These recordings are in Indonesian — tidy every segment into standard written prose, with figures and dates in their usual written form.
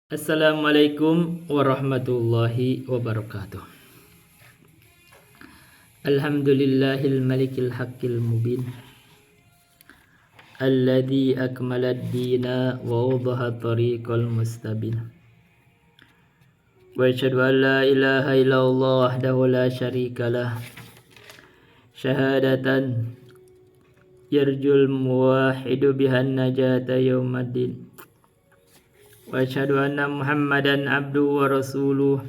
Assalamualaikum warahmatullahi wabarakatuh. Alhamdulillahil malikil haqqil mubin alladzi akmala ad-dina wa wadaha tariqal mustabin. Wa asyhadu an la ilaha illallah wahdahu la syarikalah syahadatan yarjul muwahhidu bihan najata yaumaddin. Wa asyhadu anna Muhammadan abduhu wa rasuluh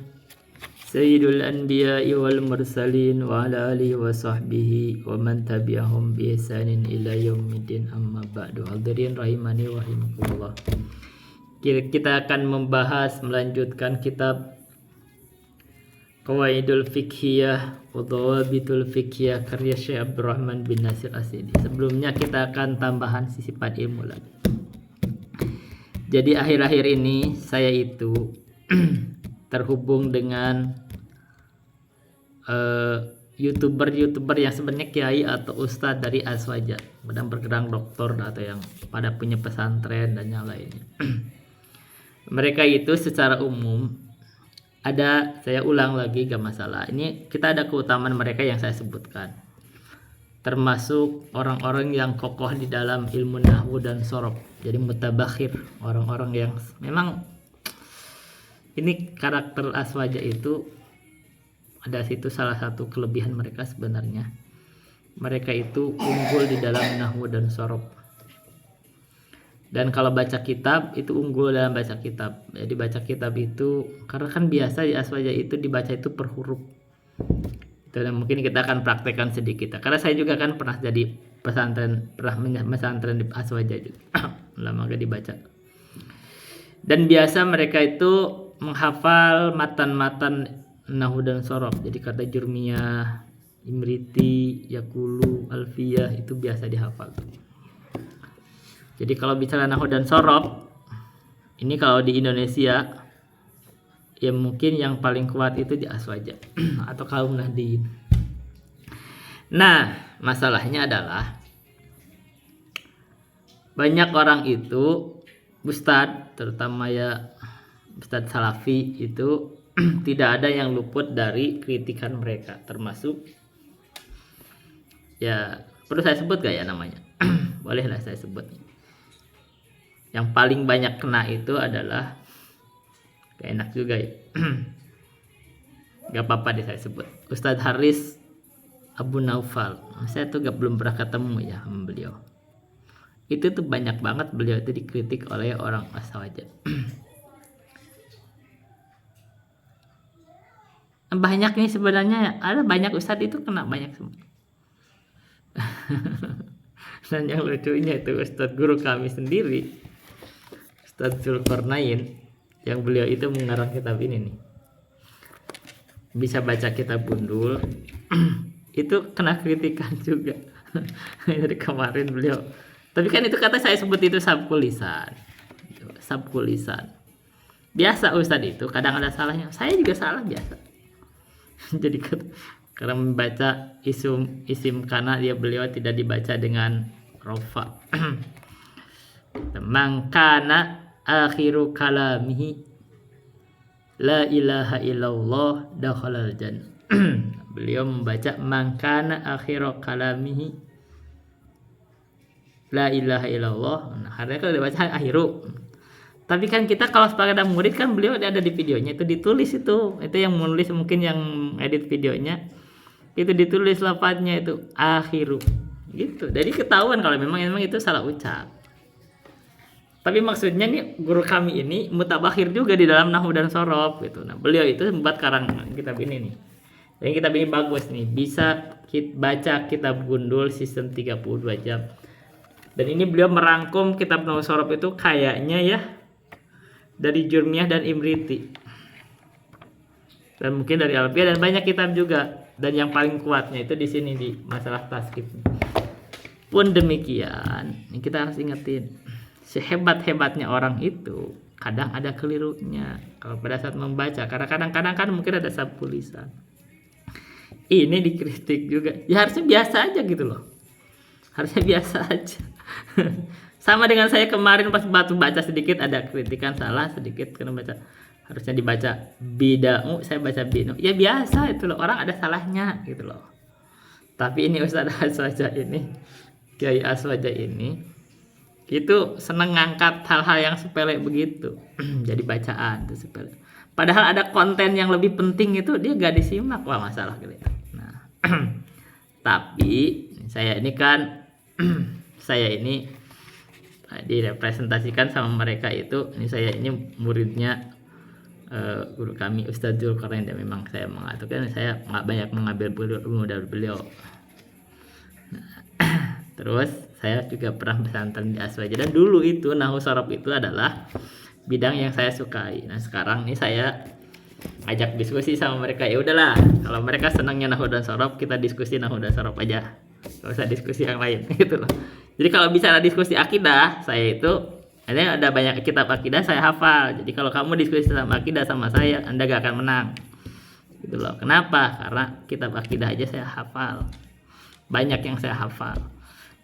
sayyidul anbiya'i wal mursalin wa ala alihi wa sahbihi wa man tabi'ahum bi ihsanin ila yaumiddin, amma ba'du. Hadirin rahimani wa rahimakumullah. Kita akan melanjutkan kitab Qawaidul Fiqhiyah wa Dhawabitul Fiqhiyah karya Syekh Abdurrahman bin Nasir As-Sa'di. Sebelumnya kita akan tambahan sisipan ilmu lagi. Jadi akhir-akhir ini saya itu terhubung dengan YouTuber yang sebenarnya kiai atau ustadz dari Aswaja, sedang bergerak doktor atau yang pada punya pesantren dan yang lainnya. Mereka itu secara umum saya ulang lagi gak masalah. Ini kita ada keutamaan mereka yang saya sebutkan. Termasuk orang-orang yang kokoh di dalam ilmu nahwu dan sorof. Jadi mutabakhir, orang-orang yang memang ini karakter Aswaja itu ada situ salah satu kelebihan mereka sebenarnya. Mereka itu unggul di dalam nahwu dan sorof. Dan kalau baca kitab itu unggul dalam baca kitab. Jadi baca kitab itu karena kan biasa di Aswaja itu dibaca itu per huruf. Dan mungkin kita akan praktekkan sedikit. Karena saya juga kan pernah jadi pesantren di Aswaja juga. Lama gak dibaca. Dan biasa mereka itu menghafal matan-matan nahwu dan sorof. Jadi kata jurmiyah, imriti, yakulu, alfiyah itu biasa dihafal. Jadi kalau bicara nahwu dan sorof, ini kalau di Indonesia ya mungkin yang paling kuat itu di Aswaja atau kaum Nahdliyin. Nah, masalahnya adalah banyak orang itu ustadz, terutama ya ustadz salafi itu tidak ada yang luput dari kritikan mereka, termasuk ya perlu saya sebut gak ya namanya? Bolehlah saya sebut. Yang paling banyak kena itu adalah gak enak juga ya. Gak apa-apa deh saya sebut. Ustadz Haris Abu Naufal. Saya tuh belum pernah ketemu ya sama beliau. Itu tuh banyak banget beliau itu dikritik oleh orang Aswaja. Banyak nih sebenarnya, ada banyak ustadz itu kena banyak semua. Dan yang lucunya itu ustadz guru kami sendiri, Ustadz Zulkarnain, yang beliau itu mengarang kitab ini nih, bisa baca kitab gundul. Itu kena kritikan juga. Dari kemarin beliau. Tapi kan itu kata saya sebut itu sabkulisan. Biasa ustadz itu kadang ada salahnya. Saya juga salah biasa. Jadi karena membaca isim kana beliau tidak dibaca dengan rofa. Mangkana akhiru kalamihi la ilaha illallah dakhalal jannah. Beliau membaca mangkana akhiru kalamihi la ilaha illallah. Nah, harusnya kalau dibaca akhiru. Tapi kan kita kalau sebagai murid kan beliau ada di videonya itu ditulis itu yang menulis mungkin yang edit videonya itu ditulis lafadznya itu akhiru gitu. Jadi ketahuan kalau memang itu salah ucap. Tapi maksudnya nih guru kami ini mutabakhir juga di dalam nahwu dan sorof gitu. Nah, beliau itu membuat karang kitab ini nih. Dan kitab ini bagus nih, bisa baca kitab gundul sistem 32 jam. Dan ini beliau merangkum kitab nahwu sorof itu kayaknya ya dari Jurmiyah dan Imriti. Dan mungkin dari Alfiyah dan banyak kitab juga. Dan yang paling kuatnya itu di sini di masalah tasqif. Pun demikian, ini kita harus ingetin, sehebat-hebatnya orang itu kadang ada kelirunya kalau pada saat membaca. Karena kadang-kadang kan mungkin ada sabkulisan. Ini dikritik juga. Ya harusnya biasa aja gitu loh. Harusnya biasa aja. Sama dengan saya kemarin pas baca sedikit ada kritikan salah sedikit karena baca harusnya dibaca bida'u, saya baca binu. Ya biasa itu loh, orang ada salahnya gitu loh. Tapi ini Ustadz Aswaja ini, Kiai Aswaja ini itu seneng ngangkat hal-hal yang sepele begitu jadi bacaan itu sepele. Padahal ada konten yang lebih penting itu dia gak disimak. Wah masalah gitu. Nah, tapi saya ini kan saya ini direpresentasikan sama mereka itu. Ini saya ini muridnya guru kami Ustadz Zulkarnain, dan memang saya mengatakan saya nggak banyak mengambil ilmu dari beliau. Terus saya juga pernah pesantren di Aswaja, dan dulu itu nahwu sorof itu adalah bidang yang saya sukai. Nah sekarang nih saya ajak diskusi sama mereka, ya udahlah kalau mereka senangnya nahwu dan sorof, kita diskusi nahwu dan sorof aja, nggak usah diskusi yang lain gitu loh. Jadi kalau bicara diskusi akidah, saya itu ada banyak kitab akidah saya hafal. Jadi kalau kamu diskusi sama akidah sama saya, Anda gak akan menang gitu loh. Kenapa? Karena kitab akidah aja saya hafal, banyak yang saya hafal.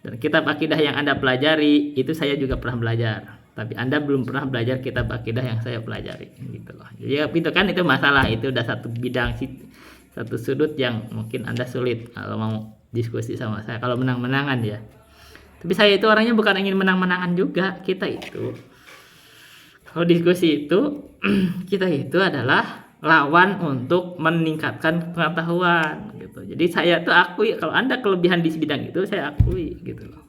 Dan kitab akidah yang Anda pelajari itu saya juga pernah belajar, tapi Anda belum pernah belajar kitab akidah yang saya pelajari gitu loh. Jadi itu kan itu masalah, itu udah satu bidang, satu sudut yang mungkin Anda sulit kalau mau diskusi sama saya kalau menang-menangan ya. Tapi saya itu orangnya bukan ingin menang-menangan juga. Kita itu kalau diskusi itu kita itu adalah lawan untuk meningkatkan pengetahuan gitu. Jadi saya tuh akui kalau Anda kelebihan di bidang itu, saya akui gitu loh.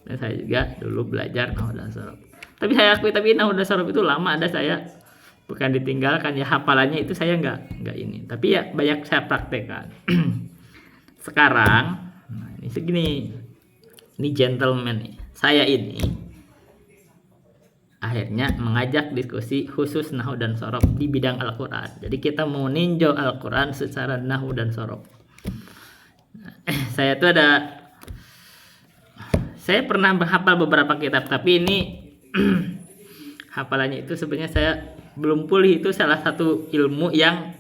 Dan saya juga dulu belajar nahwu dan sorof. Tapi saya akui, tapi nahwu dan sorof itu lama ada saya bukan ditinggalkan ya, hafalannya itu saya nggak ini. Tapi ya banyak saya praktekkan. Sekarang nah ini segini. Ini gentleman nih. Saya ini akhirnya mengajak diskusi khusus nahwu dan sorof di bidang Al-Quran. Jadi kita mau ninjau Al-Quran secara nahwu dan sorof. Saya pernah menghafal beberapa kitab, tapi ini hafalannya itu sebenarnya saya belum pulih. Itu salah satu ilmu yang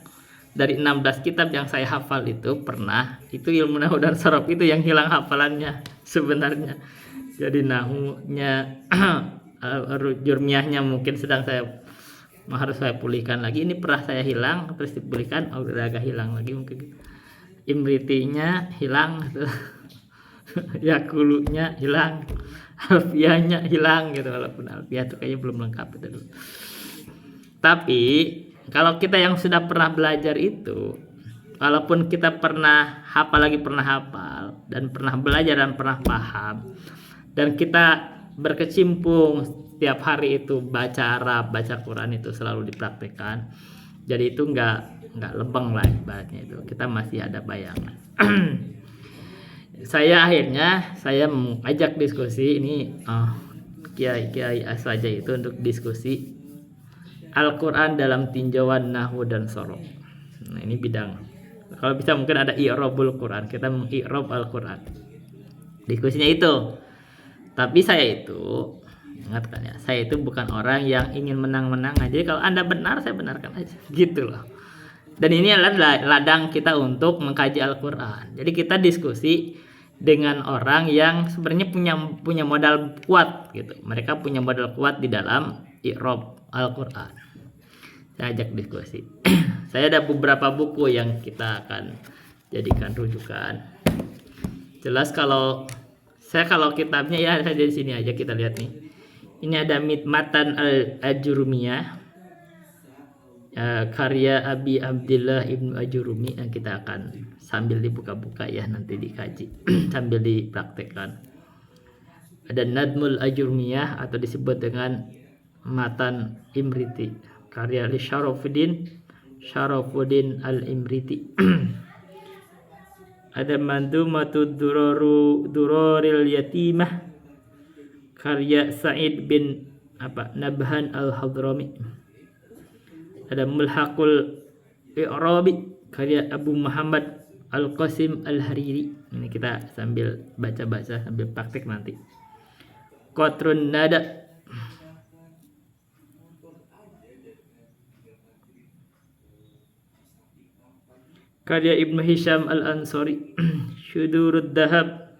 dari 16 kitab yang saya hafal itu pernah, itu ilmu nahwu dan sorof itu yang hilang hafalannya sebenarnya. Jadi nahwunya jurmiyahnya mungkin sedang harus saya pulihkan lagi. Ini pernah saya hilang terus dipulihkan, udah agak hilang lagi mungkin. Imritinya hilang gitu. Yakulunya hilang, alfiyahnya hilang gitu, walaupun alfiyah itu kayaknya belum lengkap itu dulu. Tapi kalau kita yang sudah pernah belajar itu, walaupun kita pernah hafal dan pernah belajar dan pernah paham, dan kita berkecimpung setiap hari itu baca Arab, baca Quran itu selalu dipraktekkan. Jadi itu nggak lebeng lah ibaratnya, itu kita masih ada bayangan. Saya mengajak diskusi ini Kiai Aswaja itu untuk diskusi Al-Quran dalam tinjauan nahwu dan sorof. Nah ini bidang. Kalau bisa mungkin ada i'rabul Quran, kita mengi'rab Al-Quran. Diskusinya itu. Tapi saya itu ingatkan ya, saya itu bukan orang yang ingin menang-menangan. Jadi kalau Anda benar, saya benarkan aja gitu loh. Dan ini adalah ladang kita untuk mengkaji Al-Quran. Jadi kita diskusi dengan orang yang sebenarnya punya modal kuat gitu. Mereka punya modal kuat di dalam i'rab Al-Quran. Saya ajak diskusi. Saya ada beberapa buku yang kita akan jadikan rujukan. Jelas kalau kitabnya ya saya di sini aja, kita lihat nih. Ini ada Matan al-Ajurumiyah, karya Abi Abdillah Ibnu Ajurumi, yang kita akan sambil dibuka-buka ya, nanti dikaji sambil dipraktekkan. Ada Nadmul Ajurumiyah atau disebut dengan Matan Imriti, karya Syarafuddin al-Imriti. Ada Mandumatud Duroril Yatimah, karya Sa'id bin Nabhan al-Hadrami. Ada Mulhaqul I'rabi, karya Abu Muhammad Al-Qasim Al-Hariri. Ini kita sambil baca-baca sambil praktek nanti. Qatrun Nada, karya Ibnu Hisham Al-Ansari. Syudurud Dahab,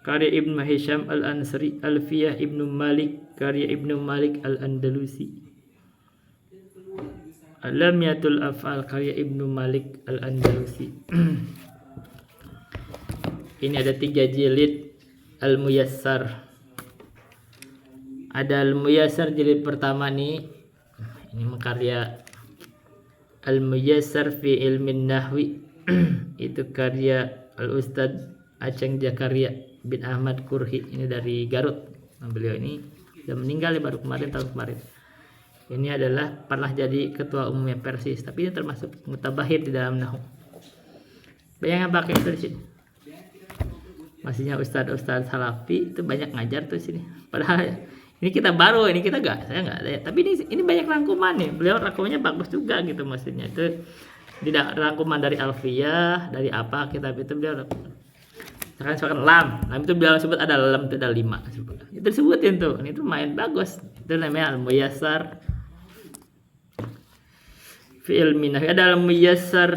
karya Ibnu Hisham Al-Ansari. Alfiyah Ibnu Malik karya Ibnu Malik Al-Andalusi. Alamiyatul Af'al karya Ibnu Malik Al-Andalusi. Ini ada 3 jilid. Al-Muyassar. Ada Al-Muyassar jilid pertama nih. Ini karya Al-Muyassar fi ilmin nahwi. Itu karya Al-Ustadz Aceng Jakaria bin Ahmad Kurhi. Ini dari Garut. Nah, beliau ini sudah meninggal baru kemarin, tahun kemarin. Ini adalah pernah jadi ketua umumnya Persis, tapi ini termasuk mutabahir di dalam nahu. Banyak yang pakai itu di sini. Masihnya ustadz Salafi itu banyak ngajar tuh sini. Padahal ini kita baru, ini kita saya nggak ada ya. Tapi ini banyak rangkuman nih. Beliau rangkumannya bagus juga gitu maksudnya. Itu tidak rangkuman dari Alfiyah, dari apa kitab itu beliau misalkan lam itu beliau sebut ada lam itu ada 5 itu disebutin tuh. Ini tuh main bagus. Itu namanya Al-Muyassar fi ilmi nahwi. Ada Al-Muyassar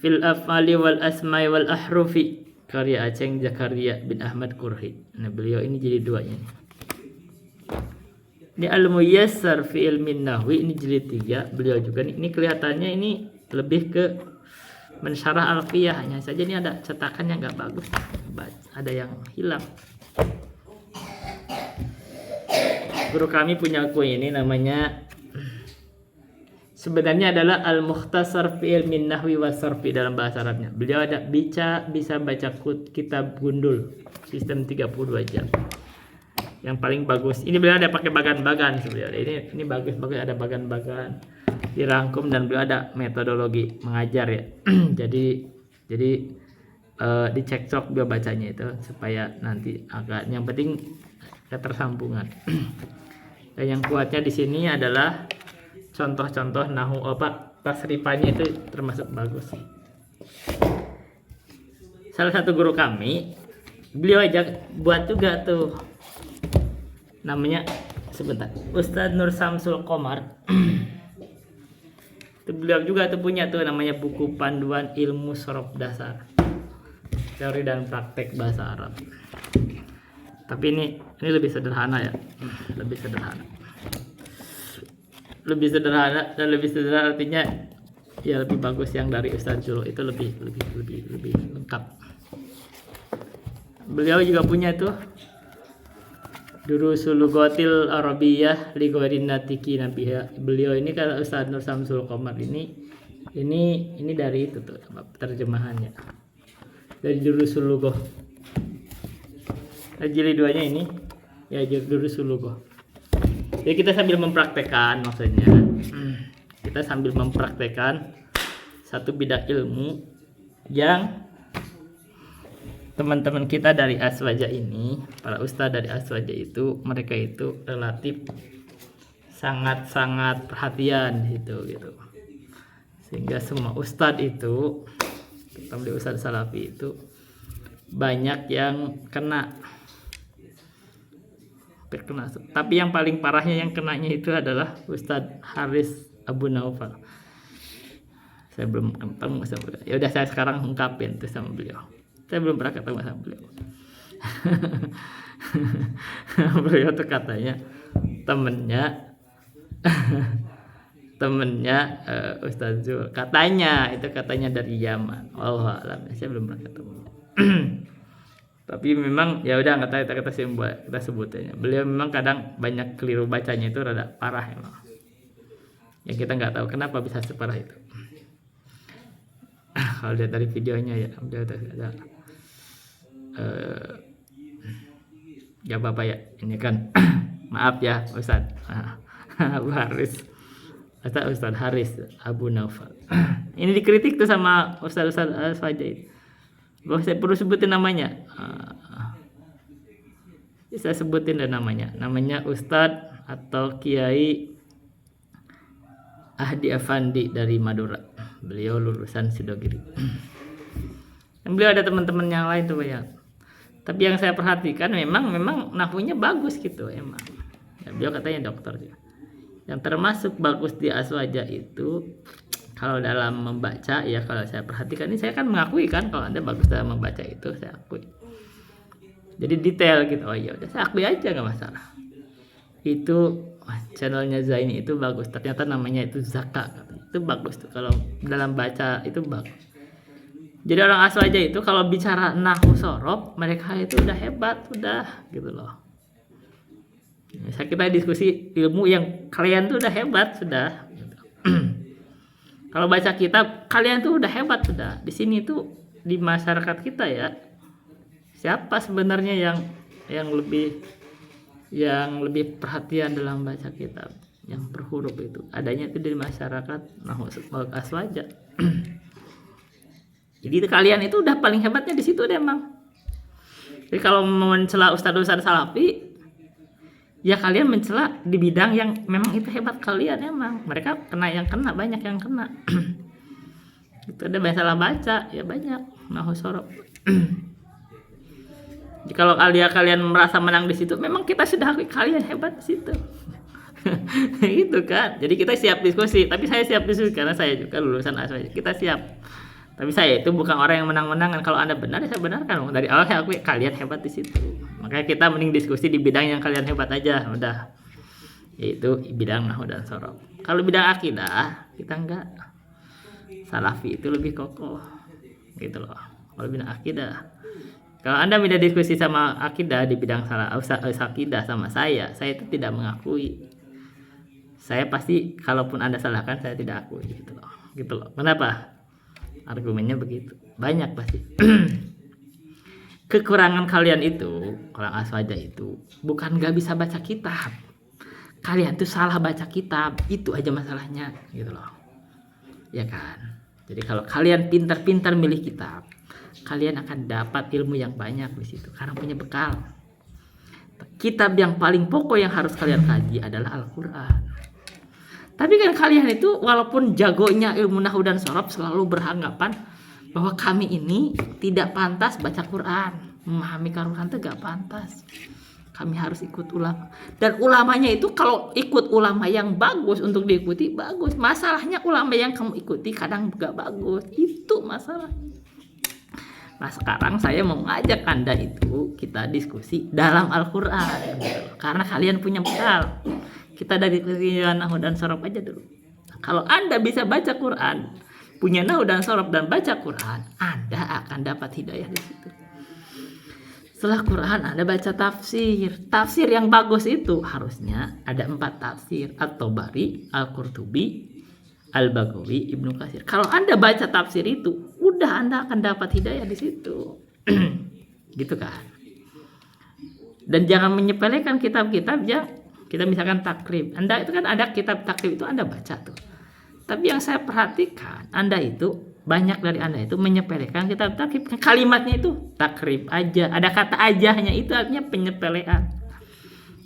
fil af'ali wal asma'i wal ahrufi karya Aceng Jakaria bin Ahmad Kurhi. Nah, beliau ini jadi 2-nya. Ini Al-Muyassar fi ilmi nahwi, ini jilid 3. Beliau juga ini kelihatannya ini lebih ke mensyarah Alfiyah. Hanya saja ini ada cetakan yang nggak bagus, ada yang hilang. Guru kami punya kue ini namanya sebenarnya adalah Al-Mukhtasar fi ilmin nahwi wa sarfi dalam bahasa Arabnya. Beliau ada bisa baca kitab gundul sistem 32 jam. Yang paling bagus. Ini beliau ada pakai bagan-bagan sebenarnya. Ini bagus ada bagan-bagan dirangkum dan beliau ada metodologi mengajar ya. jadi dicekcok beliau bacanya itu supaya nanti agak yang penting ketersambungan. Dan yang kuatnya di sini adalah contoh-contoh nahu tasrifannya itu termasuk bagus. Salah satu guru kami beliau ajak buat juga tuh namanya sebentar Ustadz Nur Samsul Qomar. Itu beliau juga tuh punya tuh namanya buku panduan ilmu sorof dasar teori dan praktek bahasa Arab. Tapi ini lebih sederhana ya, lebih sederhana dan lebih sederhana artinya ya lebih bagus yang dari Ustadz Julu itu lebih lengkap. Beliau juga punya tuh Durusul Lughatil Arabiyyah li ghairin natiki nabiha. Beliau ini kan Ustadz Nur Samsul Qomar ini dari itu tuh terjemahannya. Dari Durusul Lughah. Jilid 2-nya ini ya Durusul Lughah. Jadi kita sambil mempraktekkan maksudnya. Kita sambil mempraktekkan satu bidang ilmu yang teman-teman kita dari Aswaja ini, para ustadz dari Aswaja itu, mereka itu relatif sangat-sangat perhatian gitu. Sehingga semua ustadz itu, terutama ustadz Salafi itu banyak yang kena. Tapi yang paling parahnya yang kenanya itu adalah Ustadz Haris Abu Naufal. Saya belum ketemu sama beliau. Ya udah saya sekarang ungkapin tuh sama beliau. Saya belum pernah ketemu sama beliau. Beliau tuh katanya temennya Ustadz Zul. Katanya dari Yaman. Allah alam. Saya belum pernah ketemu. Tapi memang ya udah nggak tahu kita sebutnya. Beliau memang kadang banyak keliru bacanya itu rada parah emang. Yang kita nggak tahu kenapa bisa separah itu. Kalau lihat dari videonya ya beliau ada ya Bapak ya ini kan maaf ya Ustadz Abu Haris Ustadz Haris Abu Naufal. Ini dikritik tuh sama Ustadz Aswaja itu. Bahwa saya perlu sebutin namanya. Saya sebutin dan namanya Ustadz atau Kiai Ahdi Afandi dari Madura. Beliau lulusan Sidogiri. Dan beliau ada teman-teman yang lain tuh banyak. Tapi yang saya perhatikan memang nahwunya bagus gitu emang. Ya, beliau katanya dokter juga. Yang termasuk bagus di Aswaja itu kalau dalam membaca ya, kalau saya perhatikan ini saya kan mengakui kan kalau Anda bagus dalam membaca itu saya akui. Jadi detail gitu. Oh iya udah saya akui aja nggak masalah. Itu channelnya Zaini itu bagus. Ternyata namanya itu Zaka. Itu bagus tuh kalau dalam baca itu bagus. Jadi orang Aswaja itu kalau bicara nahu sorof mereka itu udah hebat, udah gitu loh. Misal kita diskusi ilmu yang kalian tuh udah hebat sudah. Gitu. Kalau baca kitab kalian tuh udah hebat sudah. Di sini tuh di masyarakat kita ya. Siapa sebenarnya yang lebih perhatian dalam baca kitab yang per huruf itu? Adanya itu di masyarakat nahu Aswaja. Jadi kalian itu udah paling hebatnya di situ deh emang. Jadi kalau mencela ustadz salafi, ya kalian mencela di bidang yang memang itu hebat kalian emang. Mereka banyak yang kena. Itu ada masalah baca, ya banyak nahu sorof. Jadi kalau kalian merasa menang di situ, memang kita sudah akui kalian hebat di situ. Itu kan. Jadi kita siap diskusi, tapi saya siap diskusi karena saya juga lulusan Aswaja. Kita siap. Tapi saya itu bukan orang yang menang-menangan. Kalau Anda benar ya saya benarkan. Dari awal saya akui kalian hebat di situ. Makanya kita mending diskusi di bidang yang kalian hebat aja, udah. Yaitu bidang nahwu dan sorof. Kalau bidang akidah, kita enggak. Salafi itu lebih kokoh. Gitu loh. Kalau bidang akidah. Kalau Anda minta diskusi sama akidah di bidang akidah sama saya itu tidak mengakui. Saya pasti kalaupun Anda salahkan saya tidak akui gitu loh. Gitu loh. Kenapa? Argumennya begitu banyak pasti. Kekurangan kalian itu orang Aswaja itu bukan gak bisa baca kitab, kalian tuh salah baca kitab, itu aja masalahnya gitu loh ya kan. Jadi kalau kalian pintar-pintar milih kitab, kalian akan dapat ilmu yang banyak di situ karena punya bekal. Kitab yang paling pokok yang harus kalian kaji adalah Al-Quran. Tapi kan kalian itu walaupun jagonya ilmu nahwu dan sorof selalu beranggapan bahwa kami ini tidak pantas baca Quran, memahami Quran itu gak pantas. Kami harus ikut ulama. Dan ulamanya itu kalau ikut ulama yang bagus untuk diikuti bagus. Masalahnya ulama yang kamu ikuti kadang gak bagus. Itu masalahnya. Nah sekarang saya mau ngajak Anda itu kita diskusi dalam Al-Quran. Karena kalian punya bekal. Kita dari nahwu dan sorof aja dulu. Kalau Anda bisa baca Quran, punya nahwu dan sorof dan baca Quran, Anda akan dapat hidayah di situ. Setelah Quran Anda baca tafsir. Tafsir yang bagus itu harusnya ada 4 tafsir. At-Tabari, Al-Qurtubi, Al-Baghawi, Ibnu Katsir. Kalau Anda baca tafsir itu, udah Anda akan dapat hidayah di situ. Gitu kan. Dan jangan menyepelekan kitab-kitab yang kita misalkan takrib. Anda itu kan ada kitab takrib itu Anda baca tuh. Tapi yang saya perhatikan, Anda itu banyak dari Anda itu menyepelekan kitab takrib. Kalimatnya itu takrib aja. Ada kata ajahnya itu artinya penyepelean.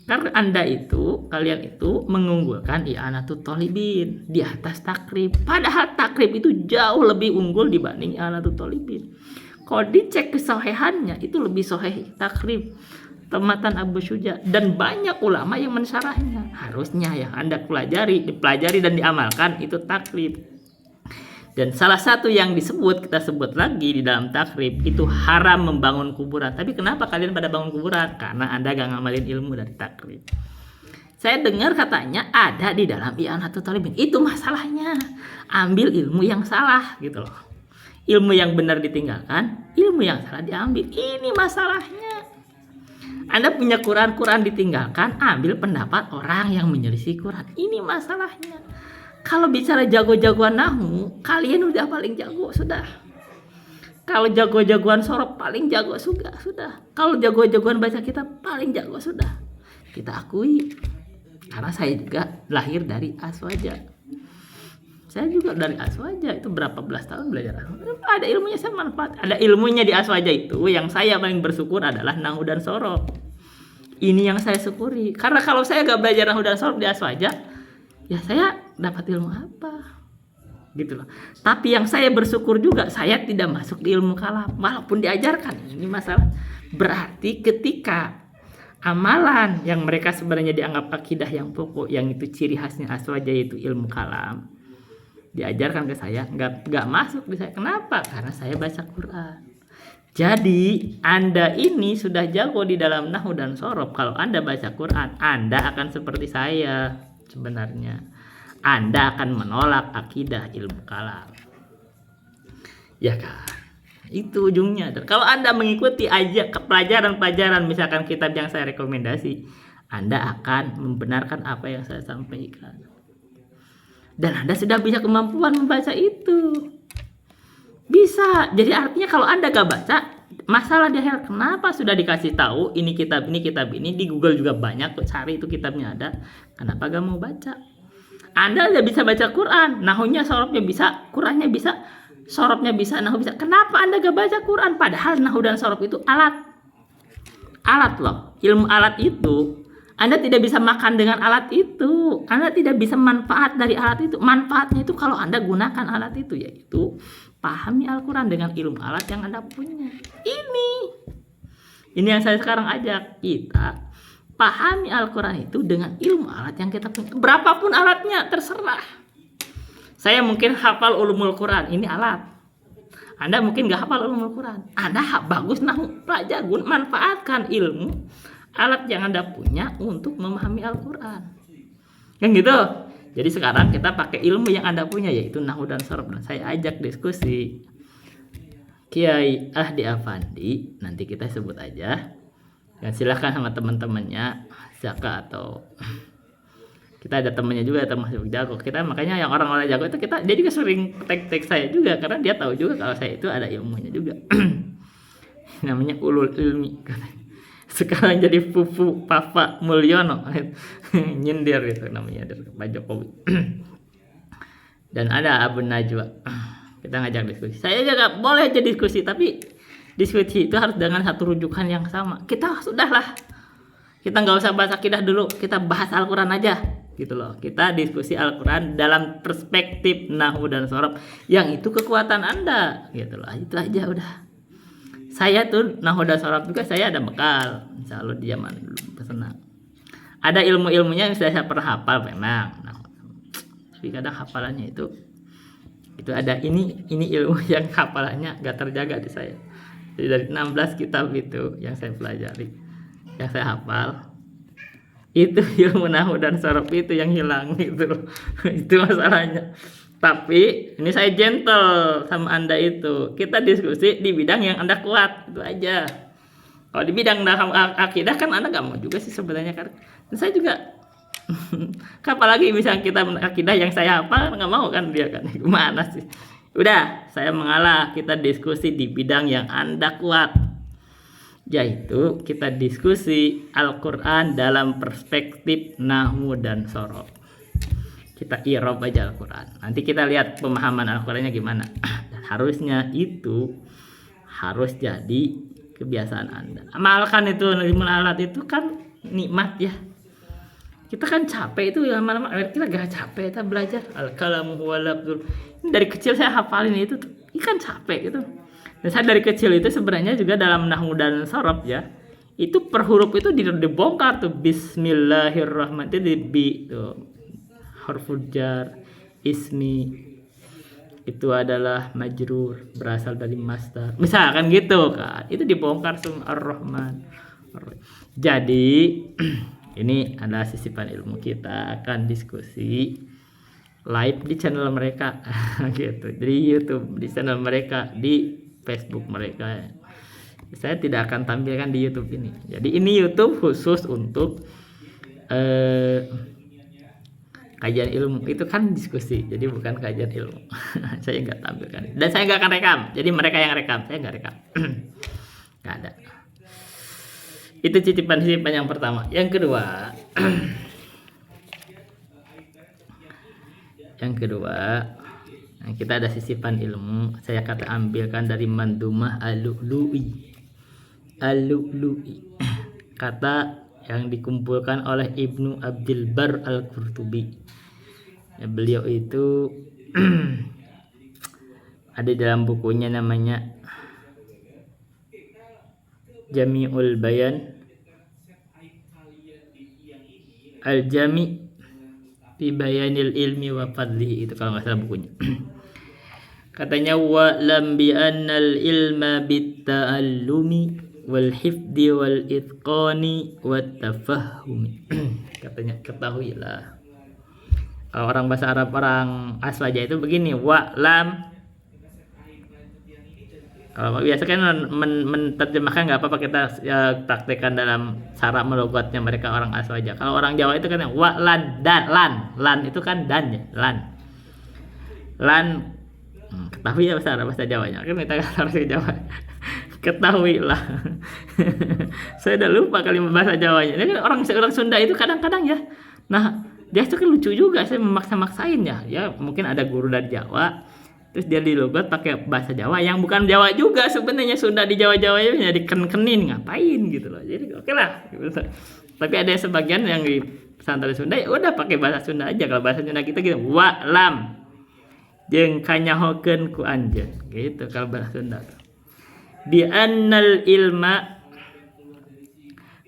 Karena kalian itu mengunggulkan i'anatut thalibin di atas takrib. Padahal takrib itu jauh lebih unggul dibanding i'anatut thalibin. Kalau dicek kesahihannya itu lebih sahih takrib. Matan Abu Syuja dan banyak ulama yang mensyarahnya. Harusnya yang Anda dipelajari dan diamalkan itu takrib. Dan salah satu yang kita sebut lagi di dalam takrib itu haram membangun kuburan. Tapi kenapa kalian pada bangun kuburan? Karena Anda gak ngamalin ilmu dari takrib. Saya dengar katanya ada di dalam i'anatut thalibin. Itu masalahnya. Ambil ilmu yang salah gitu loh. Ilmu yang benar ditinggalkan, ilmu yang salah diambil. Ini masalahnya. Anda punya Quran ditinggalkan, ambil pendapat orang yang menyelisih Quran. Ini masalahnya. Kalau bicara jago-jagoan nahwu, kalian udah paling jago sudah. Kalau jago-jagoan sorof paling jago sudah. Kalau jago-jagoan baca kitab paling jago sudah. Kita akui. Karena saya juga lahir dari Aswaja. Saya juga dari Aswaja itu berapa belas tahun belajar. Ada ilmunya saya manfaat. Ada ilmunya di Aswaja itu yang saya paling bersyukur adalah nahwu dan sorof. Ini yang saya syukuri. Karena kalau saya gak belajar nahwu dan sorof di Aswaja, ya saya dapat ilmu apa? Gitu loh. Tapi yang saya bersyukur juga saya tidak masuk di ilmu kalam walaupun diajarkan. Ini masalah. Berarti ketika amalan yang mereka sebenarnya dianggap akidah yang pokok, yang itu ciri khasnya Aswaja yaitu ilmu kalam, diajarkan ke saya nggak masuk di saya. Kenapa? Karena saya baca Quran. Jadi Anda ini sudah jago di dalam nahwu dan sorof. Kalau Anda baca Quran, Anda akan seperti saya sebenarnya. Anda akan menolak akidah ilmu kalam. Ya kan? Itu ujungnya. Dan kalau Anda mengikuti aja pelajaran-pelajaran misalkan kitab yang saya rekomendasi, Anda akan membenarkan apa yang saya sampaikan. Dan Anda sudah bisa kemampuan membaca itu. Bisa. Jadi artinya kalau Anda gak baca, masalah di akhirat. Kenapa sudah dikasih tahu ini kitab ini di Google juga banyak kok, cari itu kitabnya ada. Kenapa gak mau baca? Anda udah bisa baca Quran, nahunya sorofnya bisa, Qurannya bisa, sorofnya bisa, nahu bisa. Kenapa Anda gak baca Quran? Padahal nahu dan sorof itu alat. Alat loh. Ilmu alat itu Anda tidak bisa makan dengan alat itu. Anda tidak bisa manfaat dari alat itu. Manfaatnya itu kalau Anda gunakan alat itu, yaitu pahami Al-Quran dengan ilmu alat yang Anda punya. Ini yang saya sekarang ajak kita. Pahami Al-Quran itu dengan ilmu alat yang kita punya. Berapapun alatnya, terserah. Saya mungkin hafal ulumul Quran, ini alat. Anda mungkin gak hafal ulumul Quran. Anda bagus belajar, manfaatkan ilmu alat yang Anda punya untuk memahami Al-Quran. Kan gitu. Jadi sekarang kita pakai ilmu yang Anda punya, yaitu nahwu dan sorof. Dan saya ajak diskusi Kiai Ahdi Afandi, nanti kita sebut aja. Dan silahkan sama teman-temannya Zaka atau kita ada temannya juga termasuk jago. Kita makanya yang orang-orang jago itu dia juga sering tag saya juga, karena dia tahu juga kalau saya itu ada ilmunya juga. Namanya ulul ilmi. Sekarang jadi Pupu Papa Mulyono. Nyindir itu namanya dari Pak Jokowi. Dan ada Abu Najwa. Kita ngajak diskusi. Saya juga boleh aja diskusi, tapi diskusi itu harus dengan satu rujukan yang sama. Kita sudahlah. Kita nggak usah bahas akidah dulu, kita bahas Al-Quran aja gitu loh. Kita diskusi Al-Quran dalam perspektif nahwu dan sorof, yang itu kekuatan Anda gitu loh. Itu aja udah. Saya tuh nahwu dan sorof juga saya ada bekal, insya Allah di zaman dulu senang. Ada ilmu-ilmunya yang saya pernah hafal memang. Nah, tapi kadang hafalannya itu ada ini ilmu yang hafalannya gak terjaga di saya. Jadi dari 16 kitab itu yang saya pelajari, yang saya hafal, itu ilmu nahwu dan sorof itu yang hilang gitu loh. Itu masalahnya. Tapi ini saya gentle sama Anda itu. Kita diskusi di bidang yang Anda kuat, itu aja. Kalau di bidang akidah kan Anda gak mau juga sih sebenarnya kan. Dan saya juga apalagi misalnya kita akidah yang saya hafal nggak mau kan dia kan. Gimana sih? Udah, saya mengalah. Kita diskusi di bidang yang Anda kuat, yaitu kita diskusi Al-Quran dalam perspektif nahwu dan sorof. Kita i'rab aja Al-Quran. Nanti kita lihat pemahaman Al-Qurannya gimana. Dan harusnya itu harus jadi kebiasaan Anda. Amalkan itu, ilmu alat itu kan nikmat ya. Kita kan capek itu ya, lama-lama kita gak capek kita belajar al-kalamu huwal abdul. Dari kecil saya hafalin itu tuh. Ini kan capek gitu. Dan saya dari kecil itu sebenarnya juga dalam nahwu dan sorof ya. Itu per huruf itu dibongkar tuh. Bismillahirrahmanirrahim itu di tuh. Huruf jar, ismi itu adalah majrur, berasal dari masdar. Misalkan gitu kan. Itu dibongkar semua ar-Rahman. Jadi ini adalah sisipan ilmu, kita akan diskusi live di channel mereka gitu, di YouTube, di channel mereka, di Facebook mereka. Saya tidak akan tampilkan di YouTube ini. Jadi ini YouTube khusus untuk kajian ilmu. Itu kan diskusi, jadi bukan kajian ilmu. Saya nggak tampilkan. Dan saya nggak akan rekam. Jadi mereka yang rekam, saya nggak rekam. Nggak ada. Itu cicipan-cicipan yang pertama. Yang kedua, kita ada sisipan ilmu. Saya kata ambilkan dari Mandumah Al-Lu'lu'i. Kata yang dikumpulkan oleh Ibnu Abdul Bar Al-Qurtubi. Ya, beliau itu ada dalam bukunya namanya Jami'ul Bayan Al-Jami' fi Bayanil Ilmi wa Fadlihi, itu kalau nggak salah bukunya. Katanya wa lam bi annal ilma bit ta'allumi wal hifdi wal itqani wat tafahumi. Katanya ketahuilah. Kalau orang bahasa Arab, orang Aswaja itu begini, wa lam. Kalau biasa kan menerjemahkan nggak apa-apa, kita praktekkan dalam cara melogatnya mereka orang Aswaja. Kalau orang Jawa itu kan wa lan dan lan itu kan dan ya, lan ketahui ya bahasa Jawanya kan, kita harus ke Jawa. Ketahuilah. Saya udah lupa kalimat bahasa Jawanya. Ini kan orang Sunda itu kadang-kadang ya. Nah, dia itu kan lucu juga, saya memaksa-maksain ya. Ya mungkin ada guru dari Jawa, terus dia di logat pakai bahasa Jawa yang bukan Jawa juga sebenarnya. Sunda di Jawa-Jawanya jadi ken-kenin, ngapain gitu loh. Jadi oke lah gitu. Tapi ada sebagian yang di pesantren Sunda ya udah pakai bahasa Sunda aja. Kalau bahasa Sunda kita gitu wa lam jeung kanyahokeun ku anjeun gitu kalau bahasa Sunda. Bi annal ilma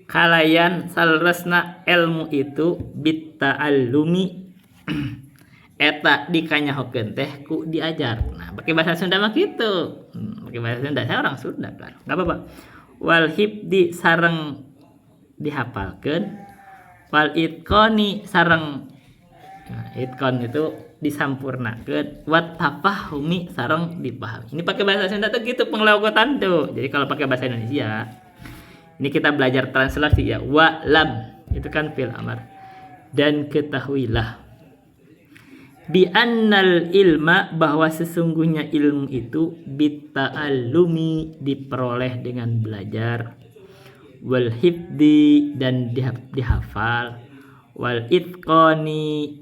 kalayan salresna ilmu itu bit ta'allumi eta dikanyahokeun teh ku diajar. Nah, pakai bahasa Sunda mah gitu. Pakai bahasa Sunda, saya orang Sunda kan. Enggak apa-apa. Wal hifdi sareng dihafalkeun, wal itqani sareng, nah, itqan itu disampurnakeun, wat tafahumi sareng dipahami. Ini pakai bahasa Sunda tuh gitu pengelogotan tuh. Jadi kalau pakai bahasa Indonesia, ini kita belajar translasi ya. Wa lam itu kan fi'il amar. Dan ketahuilah bi annal ilma, bahwa sesungguhnya ilmu itu bit ta'allumi diperoleh dengan belajar, wal hifdi dan dihafal, wal itqani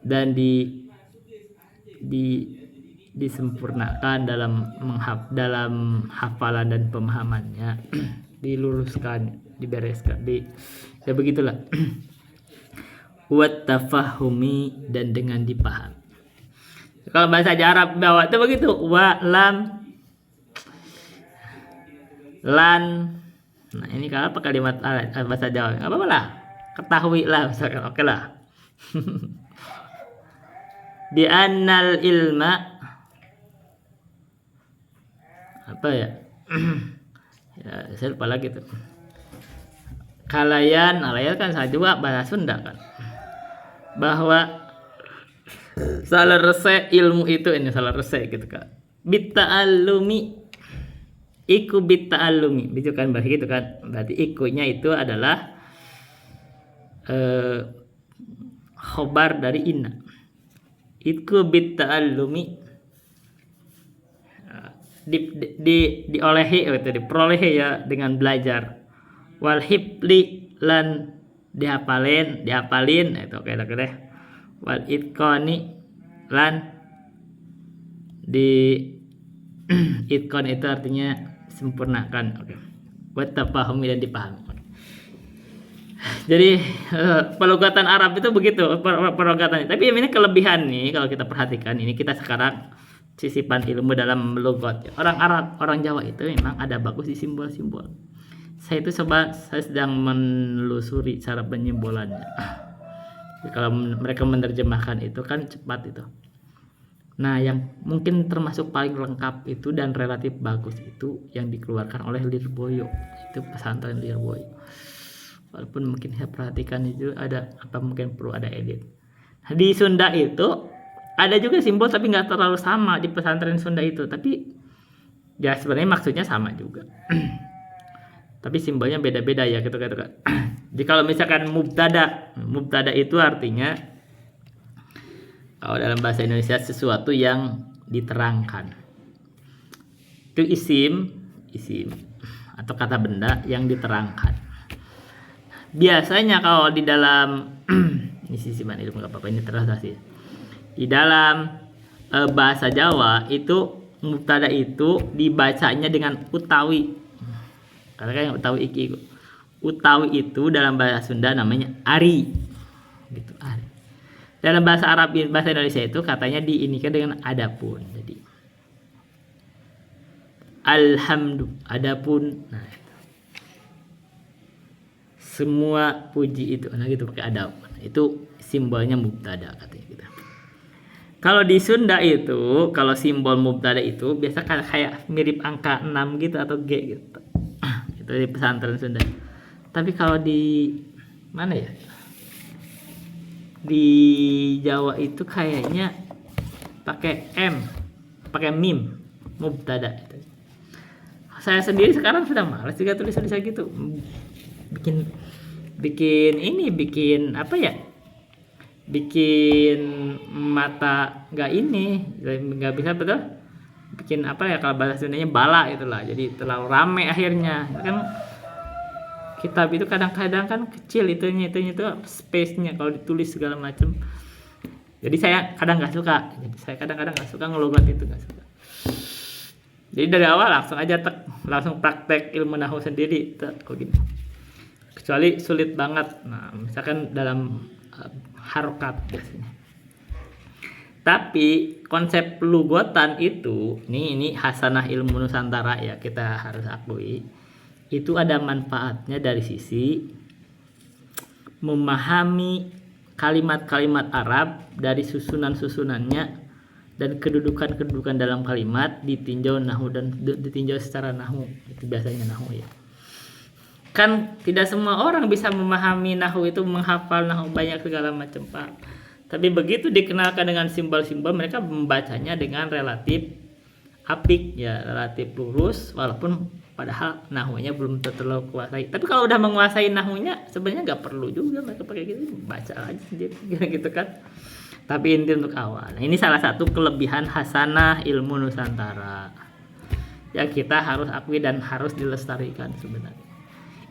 dan disempurnakan dalam hafalan dan pemahamannya. Diluruskan, dibereskan, ya begitulah. Wat tafahumi dan dengan dipahami. Kalau bahasa Arab Jawa itu begitu, wa lam lan. Nah, ini kalau apa kalimat bahasa Jawa? Enggak apa-apa lah. Ketahui lah misalkan, oke lah. Bi annal ilma apa ya? Ya, saya lupa lagi tuh. Kalayan kan saya juga bahasa Sunda kan. Bahwa salah resek ilmu itu, ini salah resek gitu kan. Bitta'allumi iku bitta'allumi, itu kan begitu kan. Berarti ikunya itu adalah khobar dari inna. Iku bitta'allumi diolehi itu diperolehi ya dengan belajar. Wal hifli lan dihafalin itu oke deh. Wal itqani lan di itqan itu artinya sempurnakan, oke. Wa tafahumi dan dipahami. Jadi pelogatan Arab itu begitu pelogatannya. Tapi ini kelebihan nih kalau kita perhatikan, ini kita sekarang sisipan ilmu dalam logat. Orang Arab, orang Jawa itu memang ada bagus di simbol-simbol. Saya sedang menelusuri cara penyimbolannya. Kalau mereka menerjemahkan itu kan cepat itu. Nah, yang mungkin termasuk paling lengkap itu dan relatif bagus itu yang dikeluarkan oleh Lirboyo. Itu pesantren Lirboyo. Walaupun mungkin saya perhatikan itu ada apa, mungkin perlu ada edit. Di Sunda itu ada juga simbol tapi nggak terlalu sama di pesantren Sunda itu. Tapi ya sebenarnya maksudnya sama juga. Tapi simbolnya beda-beda ya gitu. Jadi kalau misalkan mubtada itu artinya kalau dalam bahasa Indonesia sesuatu yang diterangkan. Itu isim atau kata benda yang diterangkan. Biasanya kalau di dalam ini sisiman ilmu nggak apa-apa, ini translasi. Di dalam bahasa Jawa itu mubtada itu dibacanya dengan utawi. Karena kan yang utawi iki. Utawi itu dalam bahasa Sunda namanya ari. Gitu, ari. Dalam bahasa Arab, bahasa Indonesia itu katanya diinikan dengan adapun. Jadi adapun. Nah, semua puji itu, nah gitu pakai adapun. Itu simbolnya mubtada katanya gitu. Kalau di Sunda itu, kalau simbol mubtada itu biasa kayak mirip angka 6 gitu atau G gitu. Itu di pesantren Sunda. Tapi kalau di mana ya? Di Jawa itu kayaknya pakai M, pakai mim, mubtada itu. Saya sendiri sekarang sudah malas juga tulis-tulis gitu. Bikin apa ya? Bikin mata nggak bisa betul, bikin apa ya, kalau bahasa Sundanya bala itulah, jadi terlalu rame akhirnya kan. Kitab itu kadang-kadang kan kecil itunya tuh space-nya kalau ditulis segala macam, jadi saya kadang-kadang nggak suka ngelogot itu, nggak suka. Jadi dari awal langsung praktek ilmu nahwu sendiri kok gini, kecuali sulit banget. Nah misalkan dalam harokat biasanya. Tapi konsep lugotan itu, ini hasanah ilmu Nusantara ya, kita harus akui. Itu ada manfaatnya dari sisi memahami kalimat-kalimat Arab dari susunan-susunannya dan kedudukan-kedudukan dalam kalimat ditinjau nahwu dan ditinjau secara nahwu. Itu biasanya nahwu ya. Kan tidak semua orang bisa memahami nahwu itu, menghafal nahwu banyak segala macam, Pak. Tapi begitu dikenalkan dengan simbol-simbol, mereka membacanya dengan relatif apik ya, relatif lurus, walaupun padahal nahwunya belum terlalu kuasai. Tapi kalau udah menguasai nahwunya, sebenarnya nggak perlu juga mereka pakai gitu, baca aja sendiri gitu kan. Tapi inti untuk awal. Nah, ini salah satu kelebihan hasanah ilmu Nusantara yang kita harus akui dan harus dilestarikan sebenarnya.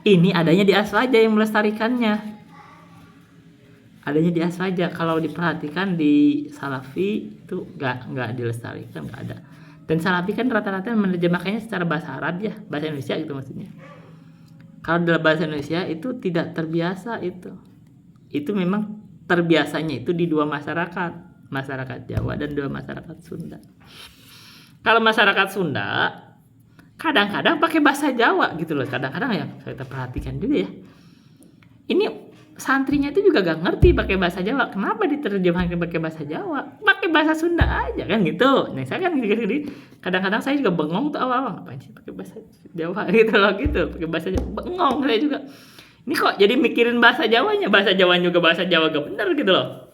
Ini adanya di Aswaja yang melestarikannya. Adanya di Aswaja. Kalau diperhatikan di Salafi itu nggak dilestarikan, nggak ada. Dan Salafi kan rata-rata menerjemahkannya secara bahasa Arab ya, bahasa Indonesia gitu maksudnya. Kalau dalam bahasa Indonesia itu tidak terbiasa itu. Itu memang terbiasanya itu di dua masyarakat Jawa dan dua masyarakat Sunda. Kalau masyarakat Sunda kadang-kadang pakai bahasa Jawa gitu loh, kadang-kadang ya kita perhatikan juga ya. Ini santrinya itu juga gak ngerti pakai bahasa Jawa, kenapa diterjemahkan pakai bahasa Jawa, pakai bahasa Sunda aja kan gitu. Nah saya kan gini, kadang-kadang saya juga bengong tuh awal-awal, ngapain sih pakai bahasa Jawa gitu loh, gitu pakai bahasa Jawa, bengong saya juga. Ini kok jadi mikirin bahasa Jawanya juga bahasa Jawa gak bener gitu loh.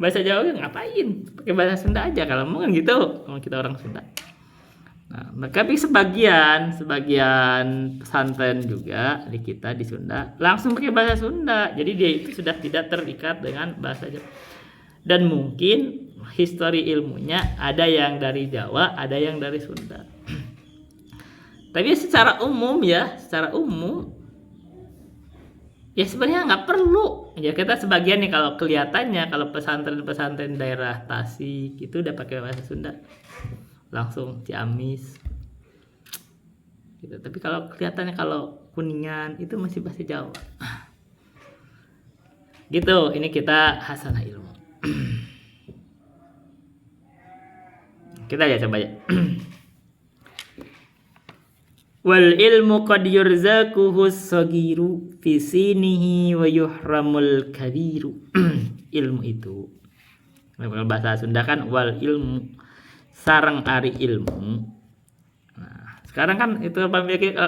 Bahasa Jawa ngapain, pakai bahasa Sunda aja kalau mau kan gitu, kalau kita orang Sunda. Nah, tapi sebagian pesantren juga di kita di Sunda langsung pakai bahasa Sunda. Jadi dia itu sudah tidak terikat dengan bahasa Jawa. Dan mungkin histori ilmunya ada yang dari Jawa, ada yang dari Sunda. Tapi secara umum ya sebenarnya nggak perlu. Ya kita sebagian nih kalau kelihatannya kalau pesantren daerah Tasik itu udah pakai bahasa Sunda. Langsung Ciamis gitu. Tapi kalau kelihatannya kalau Kuningan itu masih bahasa Jawa gitu. Ini kita hasanah ilmu. Kita ya coba ya. Wal ilmu qad yurzaquhu as-saghiru fi sinihi wa yuhramul kabiru. Ilmu itu bahasa Sunda kan wal ilmu sareng ari ilmu. Nah, sekarang kan itu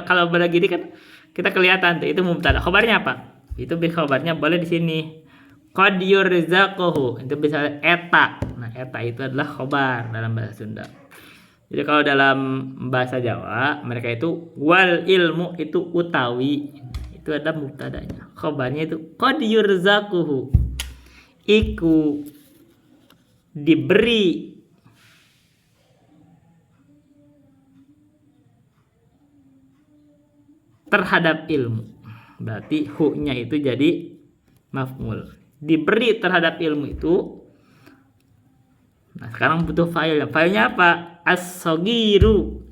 kalau beragini kan kita kelihatan tuh itu mubtada. Khobarnya apa? Itu khobarnya boleh di sini. Qad yurzaquhu itu bisa eta. Nah, eta itu adalah khobar dalam bahasa Sunda. Jadi kalau dalam bahasa Jawa mereka itu wal ilmu itu utawi. Itu ada mubtadanya. Khobarnya itu qad yurzaquhu. Iku diberi terhadap ilmu, berarti hu-nya itu jadi maf'ul, diberi terhadap ilmu itu. Nah sekarang butuh filenya apa? As-saghiru,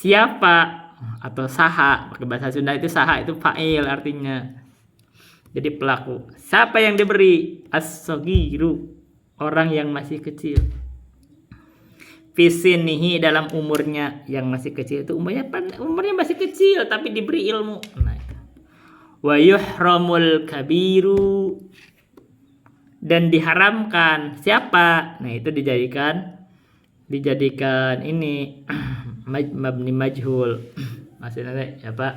siapa atau saha, pakai bahasa Sunda itu saha itu fa'il artinya, jadi pelaku. Siapa yang diberi? As-saghiru, orang yang masih kecil. Fisinihi dalam umurnya yang masih kecil itu umurnya masih kecil tapi diberi ilmu. Nah, wa yuhramul kabiru dan diharamkan siapa? Nah itu dijadikan ini mabni majhul. Maksudnya apa?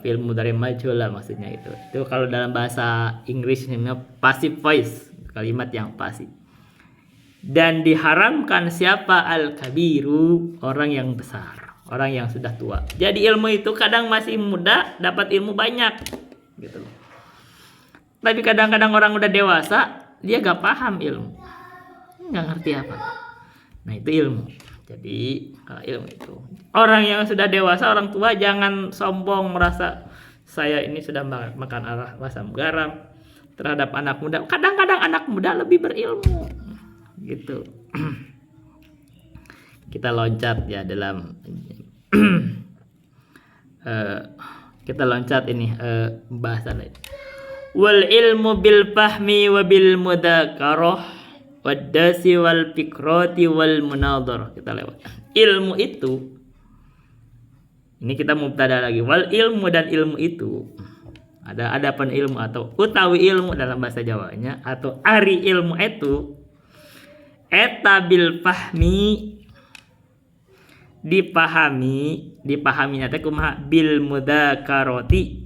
Fi'il mudhari majhul lah maksudnya itu. Itu kalau dalam bahasa Inggris namanya passive voice, kalimat yang pasif. Dan diharamkan siapa? Al-kabiru, orang yang besar, orang yang sudah tua. Jadi ilmu itu kadang masih muda dapat ilmu banyak gitu loh. Tapi kadang-kadang orang udah dewasa dia gak paham ilmu, nggak ngerti apa. Nah itu ilmu. Jadi kalau ilmu itu orang yang sudah dewasa, orang tua jangan sombong merasa saya ini sudah makan asam garam terhadap anak muda. Kadang-kadang anak muda lebih berilmu gitu. Kita loncat ya dalam kita loncat ini bahasan lain. Wal ilmu bil fahmi wa bil mudzakarah wad dasi wal fikrati wal munadharah. Kita lewat. Ilmu itu ini kita mubtada lagi. Wal ilmu dan ilmu itu ada pen ilmu atau utawi ilmu dalam bahasa Jawanya atau ari ilmu itu eta bil fahmi dipahaminya teh kumaha bil mudzakarati.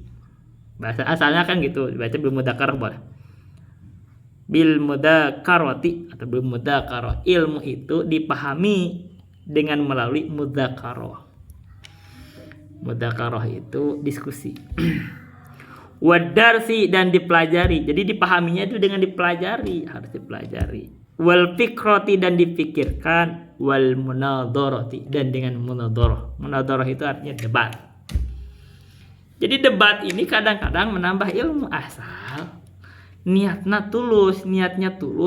Bahasa asalnya kan gitu, dibaca bil mudzakarah boleh. Bil mudzakarati atau bil mudzakarah. Ilmu itu dipahami dengan melalui mudzakarah. Mudzakarah itu diskusi. Wadarsi dan dipelajari. Jadi dipahaminya itu dengan dipelajari, harus dipelajari. Wal fikrati dan dipikirkan, wal munadharati dan dengan munadharah. Munadharah itu artinya debat. Jadi debat ini kadang-kadang menambah ilmu asal niatnya tulus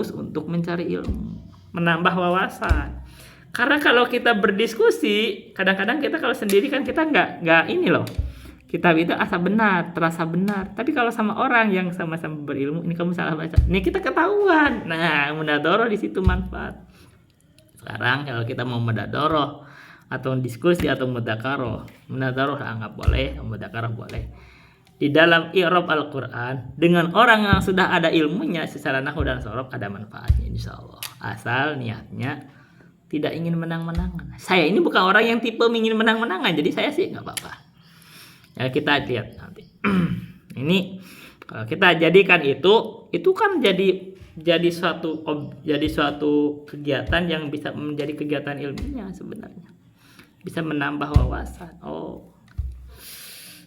untuk mencari ilmu, menambah wawasan. Karena kalau kita berdiskusi, kadang-kadang kita kalau sendiri kan kita nggak ini loh. Kita itu terasa benar. Tapi kalau sama orang yang sama-sama berilmu, ini kamu salah baca. Ini kita ketahuan. Nah, munadharah di situ manfaat. Sekarang kalau kita mau munadharah atau diskusi atau mudzakarah, munadharah nggak boleh, mudzakarah boleh. Di dalam i'rab Al-Qur'an dengan orang yang sudah ada ilmunya secara nahwu dan shorof ada manfaatnya insyaallah. Asal niatnya tidak ingin menang-menangan. Saya ini bukan orang yang tipe ingin menang-menangan, jadi saya sih nggak apa-apa. Ya kita lihat nanti. Ini kalau kita jadikan itu kan jadi suatu kegiatan yang bisa menjadi kegiatan ilmiah sebenarnya. Bisa menambah wawasan. Oh.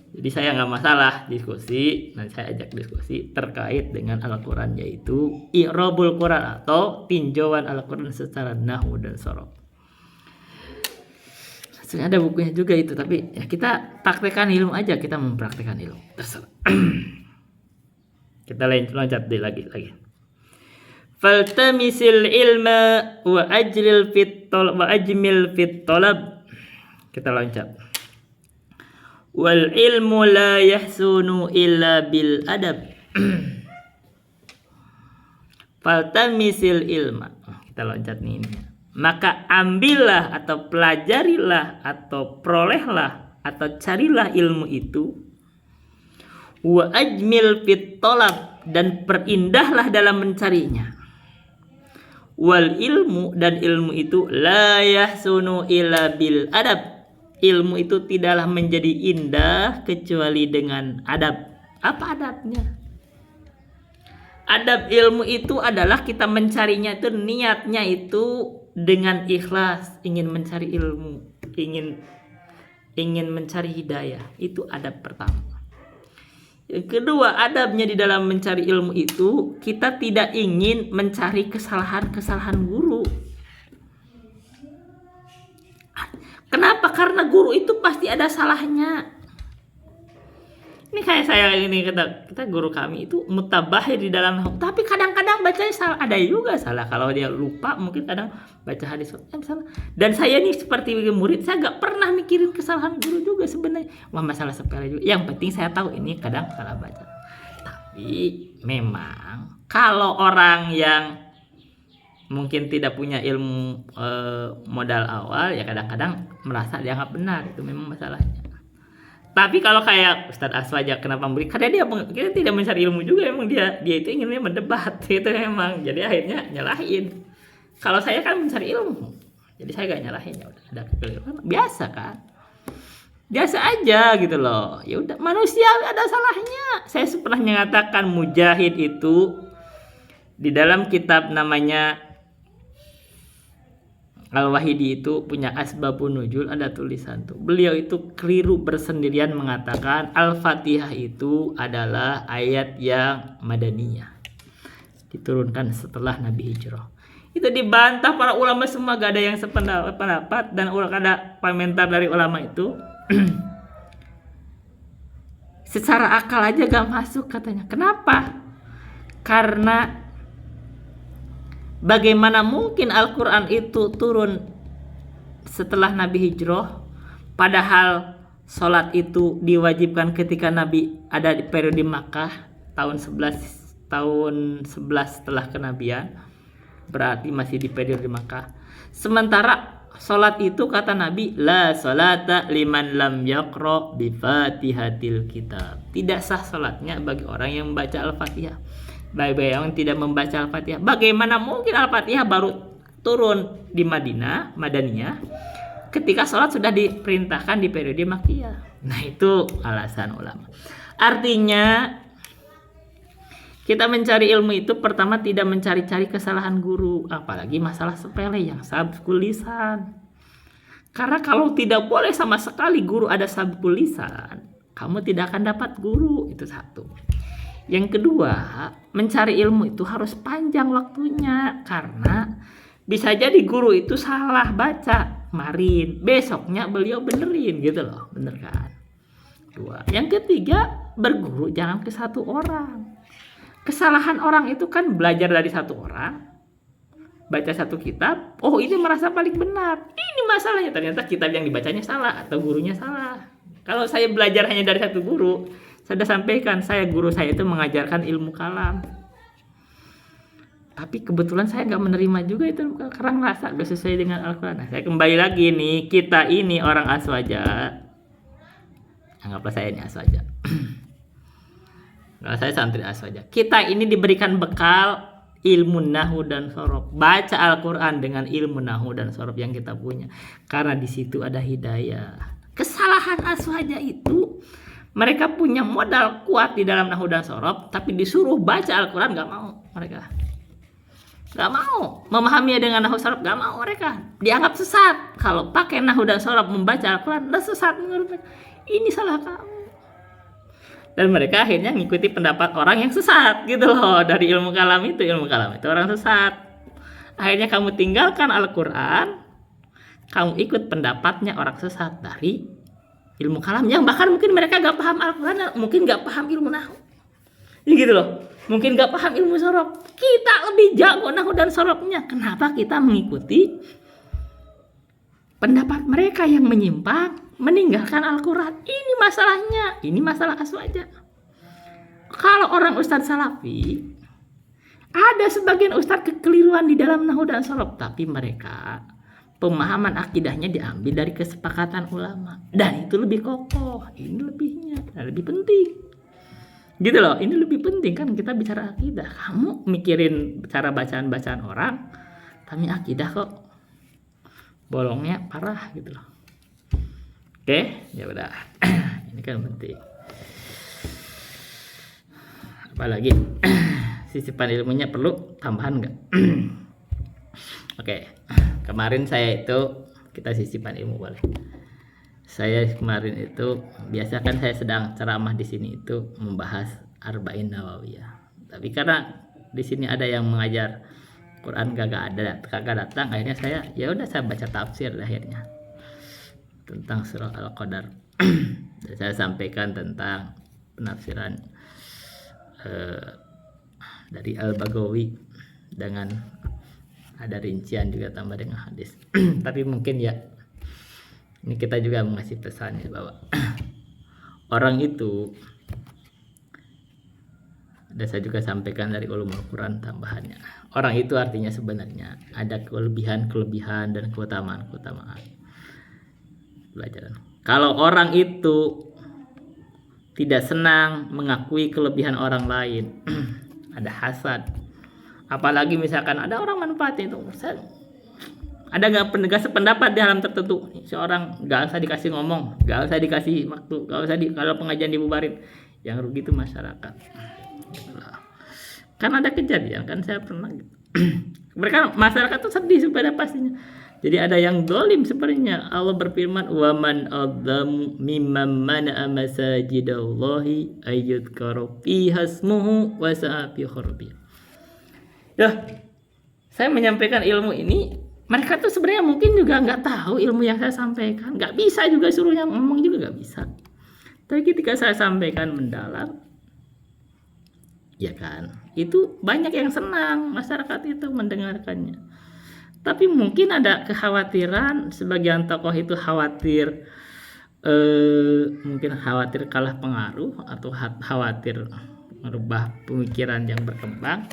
Jadi saya nggak masalah diskusi, nanti saya ajak diskusi terkait dengan Al-Qur'an, yaitu i'rabul Qur'an atau tinjauan Al-Qur'an secara nahwu dan shorof. Sebenarnya ada bukunya juga itu, tapi ya kita praktekkan ilmu aja, kita mempraktekkan ilmu. Terserah. Kita loncat lagi. Faltamisil ilma wa ajmil fit talab. Kita loncat. Wal ilmu la yahsunu illa bil adab. Faltamisil ilma. Kita loncat nih ini. Maka ambillah atau pelajarilah atau perolehlah atau carilah ilmu itu. Wa ajmil fit talab dan perindahlah dalam mencarinya. Wal ilmu dan ilmu itu la yahsunu illa bil adab. Ilmu itu tidaklah menjadi indah kecuali dengan adab. Apa adabnya? Adab ilmu itu adalah kita mencarinya itu niatnya itu dengan ikhlas, ingin mencari ilmu, ingin mencari hidayah. Itu adab pertama. Yang kedua, adabnya di dalam mencari ilmu itu kita tidak ingin mencari kesalahan guru. Kenapa? Karena guru itu pasti ada salahnya. Ini kayak saya ini kita guru kami itu mutabahir di dalam nahwu, tapi kadang-kadang bacanya salah, ada juga salah. Kalau dia lupa mungkin kadang baca hadis salah. Dan saya nih seperti murid, saya nggak pernah mikirin kesalahan guru juga sebenarnya. Wah, masalah sepele juga. Yang penting saya tahu ini kadang salah baca. Tapi memang kalau orang yang mungkin tidak punya ilmu modal awal, ya kadang-kadang merasa dianggap benar, itu memang masalahnya. Tapi kalau kayak Ustadz Aswaja kenapa memberi? Karena dia tidak mencari ilmu juga, emang dia itu inginnya mendebat gitu emang. Jadi akhirnya nyalahin. Kalau saya kan mencari ilmu, jadi saya gak nyalahin, ya udah ada kekeliruan biasa kan. Biasa aja gitu loh. Ya udah, manusia ada salahnya. Saya pernah mengatakan Mujahid itu di dalam kitab namanya Al-Wahidi itu punya Asbabun Nuzul, ada tulisan tuh. Beliau itu keliru bersendirian mengatakan Al-Fatihah itu adalah ayat yang madaniyah, diturunkan setelah Nabi hijrah. Itu dibantah para ulama semua, gak ada yang sependapat, dan ada komentar dari ulama itu secara akal aja gak masuk katanya. Kenapa? Karena bagaimana mungkin Al-Quran itu turun setelah Nabi hijrah, padahal sholat itu diwajibkan ketika Nabi ada di periode Makkah tahun 11 setelah kenabian, berarti masih di periode Makkah. Sementara sholat itu kata Nabi, la sholata liman lam yaqra bi fatihatil kitab, tidak sah sholatnya bagi orang yang membaca Al-Fatihah. Bagi yang tidak membaca Al-Fatihah, bagaimana mungkin Al-Fatihah baru turun di Madaniyah ketika sholat sudah diperintahkan di periode Makkiyah? Nah, itu alasan ulama. Artinya kita mencari ilmu itu pertama tidak mencari-cari kesalahan guru, apalagi masalah sepele yang sabqul lisan. Karena kalau tidak boleh sama sekali guru ada sabqul lisan, kamu tidak akan dapat guru. Itu satu. Yang kedua, mencari ilmu itu harus panjang waktunya, karena bisa jadi guru itu salah baca kemarin, besoknya beliau benerin gitu loh, bener kan? Dua. Yang ketiga, berguru jangan ke satu orang. Kesalahan orang itu kan belajar dari satu orang, baca satu kitab, oh ini merasa paling benar, ini masalahnya ternyata kitab yang dibacanya salah atau gurunya salah. Kalau saya belajar hanya dari satu guru, saya sudah sampaikan, guru saya itu mengajarkan ilmu kalam, tapi kebetulan saya nggak menerima juga itu karena ngerasa gak sesuai dengan Al-Quran. Nah, saya kembali lagi nih, kita ini orang Aswaja, anggaplah saya ini Aswaja. Kalau saya santri Aswaja, kita ini diberikan bekal ilmu nahwu dan sorof, baca Al-Quran dengan ilmu nahwu dan sorof yang kita punya, karena di situ ada hidayah. Kesalahan Aswaja itu mereka punya modal kuat di dalam nahwu dan sorof, tapi disuruh baca Al-Quran gak mau mereka. Gak mau memahaminya dengan nahwu sorof, gak mau mereka. Dianggap sesat. Kalau pakai nahwu dan sorof membaca Al-Quran, udah sesat menurut mereka. Ini salah kamu. Dan mereka akhirnya ngikuti pendapat orang yang sesat gitu loh. Dari ilmu kalam itu orang sesat. Akhirnya kamu tinggalkan Al-Quran, kamu ikut pendapatnya orang sesat dari ilmu kalam, yang bahkan mungkin mereka gak paham Al-Quran, mungkin gak paham ilmu nahwu, ya gitu loh, mungkin gak paham ilmu sorof. Kita lebih jago nahwu dan sorofnya. Kenapa kita mengikuti pendapat mereka yang menyimpang, meninggalkan Al-Quran? Ini masalahnya, ini masalah Aswaja. Kalau orang Ustadz Salafi, ada sebagian Ustadz kekeliruan di dalam nahwu dan sorof, tapi mereka pemahaman akidahnya diambil dari kesepakatan ulama, dan itu lebih kokoh. Ini lebihnya, lebih penting gitu loh. Ini lebih penting kan, kita bicara akidah. Kamu mikirin cara bacaan orang, tapi akidah kok bolongnya parah gitu loh. Oke, ya udah. Ini kan penting. Apalagi sisipan ilmunya perlu tambahan nggak? Oke. Kemarin saya itu, kita sisipan ilmu boleh. Saya kemarin itu biasa kan saya sedang ceramah di sini itu membahas Arba'in Nawawiyah. Tapi karena di sini ada yang mengajar Quran kagak datang, akhirnya saya baca tafsir akhirnya tentang surah Al-Qadar. Dan saya sampaikan tentang penafsiran dari Al-Baghawi dengan ada rincian juga tambah dengan hadis. Tapi mungkin ya, ini kita juga mengasih pesan ya, bahwa orang itu, dan saya juga sampaikan dari ulumul Quran tambahannya, orang itu artinya sebenarnya ada kelebihan dan keutamaan pelajaran. Kalau orang itu tidak senang mengakui kelebihan orang lain. Ada hasad. Apalagi misalkan ada orang manfaatin itu, ada nggak penegas pendapat di hal tertentu, seorang nggak usah dikasih ngomong, nggak usah dikasih waktu, nggak usah kalau pengajian dibubarin, yang rugi itu masyarakat. Kan ada kejadian, kan saya pernah gitu. Mereka masyarakat tuh sedih pada pastinya. Jadi ada yang dolim sebenarnya. Allah berfirman, wa man adzam mimman mana'a masajidallahi ayyudhkara fiha ismuhu wa sa'a fi kharabiha. Saya menyampaikan ilmu ini, mereka tuh sebenarnya mungkin juga nggak tahu ilmu yang saya sampaikan, nggak bisa juga suruh yang ngomong juga nggak bisa. Tapi ketika saya sampaikan mendalam, ya kan, itu banyak yang senang, masyarakat itu mendengarkannya. Tapi mungkin ada kekhawatiran, sebagian tokoh itu khawatir, mungkin khawatir kalah pengaruh atau khawatir merubah pemikiran yang berkembang.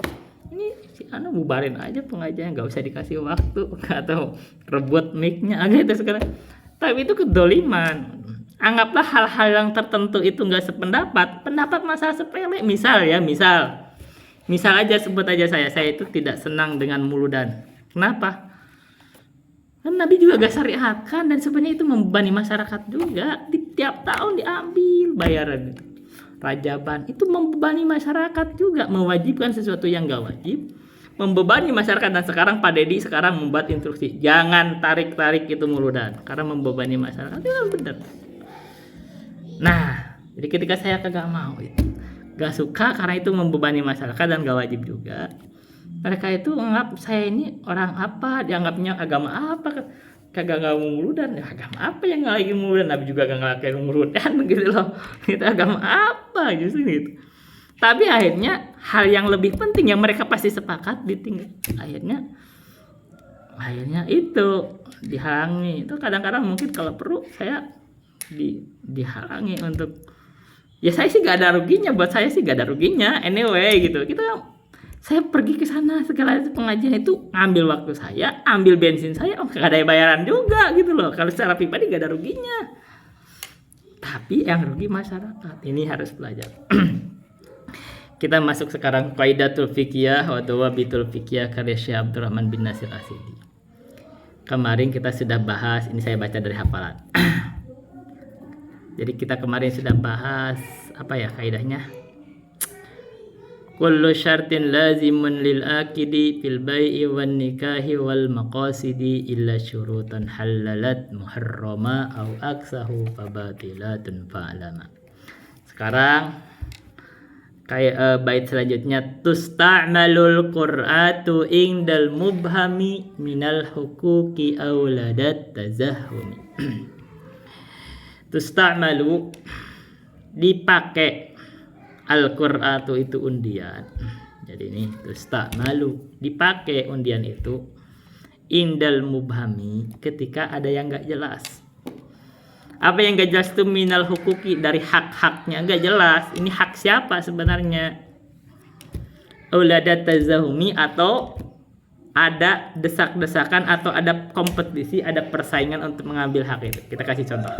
Si bubarin aja pengajian, nggak usah dikasih waktu atau rebut mic-nya aja itu sekarang. Tapi itu kedoliman. Anggaplah hal-hal yang tertentu itu nggak sependapat, pendapat masalah sepele. Misal aja, sebut aja saya itu tidak senang dengan muludan. Kenapa? Kan Nabi juga gak syariatkan, dan sebenarnya itu membebani masyarakat juga. Di tiap tahun diambil bayaran itu. Rajaban itu membebani masyarakat juga, mewajibkan sesuatu yang gak wajib, membebani masyarakat. Dan sekarang Pak Dedi membuat instruksi, jangan tarik-tarik itu muludan karena membebani masyarakat. Itu kan benar. Nah, jadi ketika saya kagak mau itu, gak suka karena itu membebani masyarakat dan gak wajib juga, mereka itu anggap saya ini orang apa, dianggapnya agama apa, kagak muludan. Ya, agama apa yang nggak lagi muludan? Nabi juga gak ngelakuin muludan gitu loh. Itu agama apa justru gitu. Tapi akhirnya hal yang lebih penting yang mereka pasti sepakat ditinggal. Akhirnya itu dihalangi. Itu kadang-kadang mungkin kalau perlu saya dihalangi untuk, ya saya sih gak ada ruginya, buat saya sih gak ada ruginya anyway gitu. Saya pergi ke sana segala pengajian itu ngambil waktu saya, ambil bensin saya, gak ada bayaran juga gitu loh. Kalau secara pribadi gak ada ruginya. Tapi yang rugi masyarakat. Ini harus belajar. Kita masuk sekarang Qaidatul Fiqhiyah wa Dawabitul Fiqhiyah karya Syekh Abdurrahman bin Nasir As-Sa'di. Kemarin kita sudah bahas, ini saya baca dari hafalan. Jadi kita kemarin sudah bahas apa ya kaidahnya? Kullu syartin lazimun lil akidi fil bai'i wan nikahi wal maqasidi illa syurutan halalat muharrama au aksahu fabatilatun fa'lama. Sekarang kayak bait selanjutnya, tusta'malul qur'atu indal mubhami minal huquqi auladat tazahumi. Tusta'malu dipakai, al-qur'atu itu undian. Jadi ini tusta'malu dipakai undian itu indal mubhami ketika ada yang enggak jelas. Apa yang enggak jelas itu minal hukuki, dari hak-haknya enggak jelas. Ini hak siapa sebenarnya? Auladat tazahumi, atau ada desak-desakan atau ada kompetisi, ada persaingan untuk mengambil hak itu. Kita kasih contoh.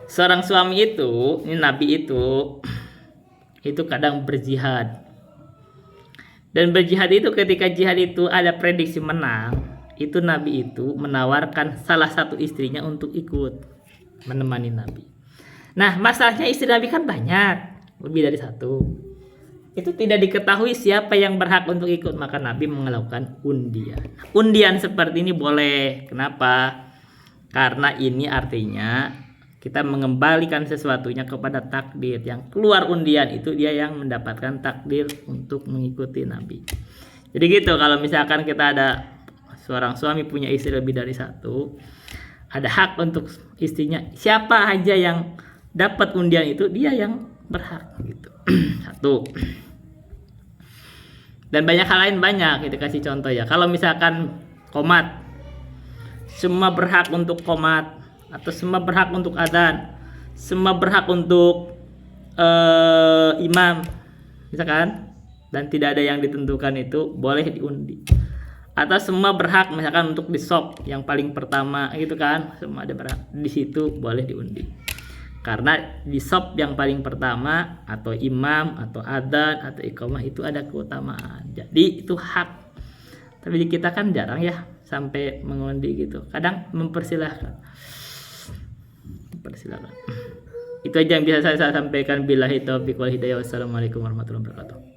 Seorang suami itu, ini Nabi itu kadang berjihad. Dan berjihad itu, ketika jihad itu ada prediksi menang, itu Nabi itu menawarkan salah satu istrinya untuk ikut menemani Nabi. Nah, masalahnya istri Nabi kan banyak, lebih dari satu. Itu tidak diketahui siapa yang berhak untuk ikut, maka Nabi melakukan undian. Undian seperti ini boleh. Kenapa? Karena ini artinya kita mengembalikan sesuatunya kepada takdir. Yang keluar undian itu dia yang mendapatkan takdir untuk mengikuti Nabi. Jadi gitu, kalau misalkan kita ada seorang suami punya istri lebih dari satu, ada hak untuk istrinya. Siapa aja yang dapat undian itu, dia yang berhak gitu. Satu. Dan banyak hal lain, banyak. Kita kasih contoh ya. Kalau misalkan qomat, semua berhak untuk qomat, atau semua berhak untuk adzan, semua berhak untuk imam, misalkan, dan tidak ada yang ditentukan, itu boleh diundi. Atau semua berhak misalkan untuk di shop yang paling pertama gitu kan, semua ada berhak di situ, boleh diundi. Karena di shop yang paling pertama atau imam atau adzan atau iqamah itu ada keutamaan. Jadi itu hak. Tapi di kita kan jarang ya sampai mengundi gitu. Kadang mempersilahkan. Itu aja yang bisa saya sampaikan. Billahi taufiq wal hidayah. Wassalamualaikum warahmatullahi wabarakatuh.